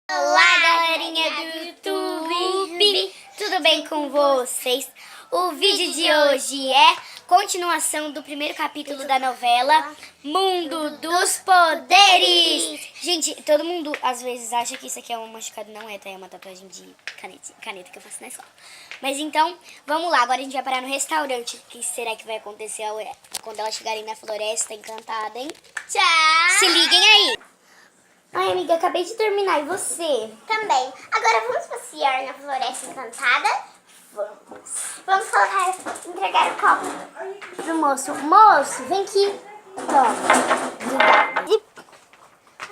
Olá, galerinha do YouTube! Tudo bem com vocês? O vídeo de hoje é continuação do primeiro capítulo da novela Mundo dos Poderes. Gente, todo mundo às vezes acha que isso aqui é um machucado, não é, tá? É uma tatuagem de caneta que eu faço na escola. Mas então, vamos lá, agora a gente vai parar no restaurante. O que será que vai acontecer quando elas chegarem na floresta encantada, hein? Tchau! Se liguem aí! Ai, amiga, acabei de terminar, e você? Também. Agora vamos passear na Floresta Encantada? Vamos entregar o copo Pro moço. Moço, vem aqui. Toma. Obrigada.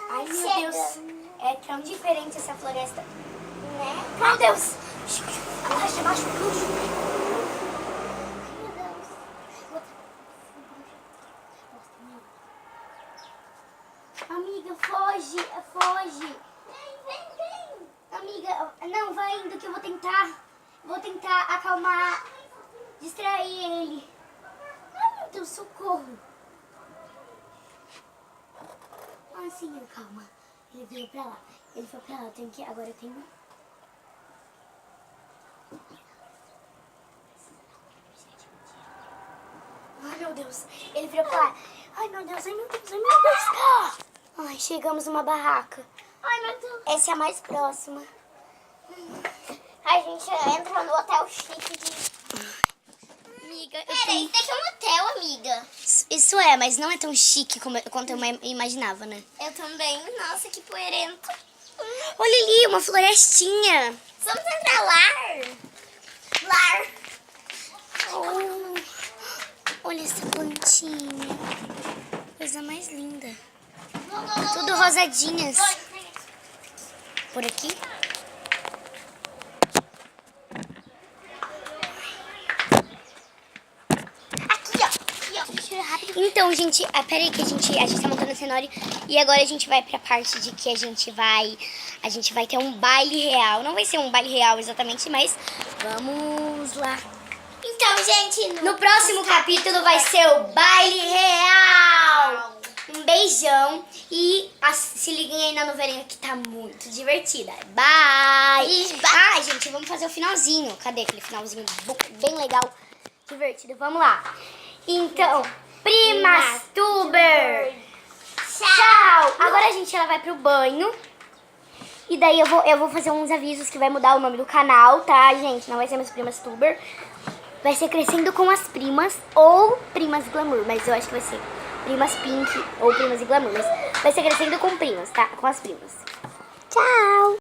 Ai, meu Deus. É tão diferente essa floresta. né? Meu Deus. Abaixa, abaixa. Amiga, foge, foge. Vem. Amiga, não, vai indo que eu vou tentar acalmar, distrair ele. Ai, meu Deus, socorro. Ah, senhor, calma. Ele veio pra lá. Ele foi pra lá, agora eu tenho... Ai, meu Deus, ele virou pra lá. Ai, meu Deus, ai, meu Deus, ai, meu Deus. Ai, chegamos numa barraca. Ai, meu Deus. Essa é a mais próxima. A gente entra no hotel chique de... Amiga, eu Pera, tenho... isso daqui é um hotel, amiga. Isso é, mas não é tão chique quanto eu imaginava, né? Eu também. Nossa, que poerento. Olha ali, uma florestinha. Vamos entrar lá. Oh, olha essa plantinha. Coisa mais linda. Tudo rosadinhas. Por aqui? Aqui, ó. Deixa eu ir rápido. Então, gente, peraí que a gente tá montando a cenário e agora a gente vai pra parte de que a gente vai ter um baile real. Não vai ser um baile real exatamente, mas vamos lá. Então, gente, No próximo capítulo vai ser o baile real. Um beijão e se liguem aí na novelinha que tá muito divertida. Bye! Ah, gente, vamos fazer o finalzinho. Cadê aquele finalzinho bem legal, divertido? Vamos lá. Então, Primas Tuber! Tchau! Agora ela vai pro banho. E daí eu vou fazer uns avisos que vai mudar o nome do canal, tá, gente? Não vai ser mais Primas Tuber. Vai ser Crescendo com as Primas ou Primas Glamour. Mas eu acho que vai ser Primas Pink ou Primas e Glamour. Mas vai ser Crescendo com Primas, tá? Com as Primas.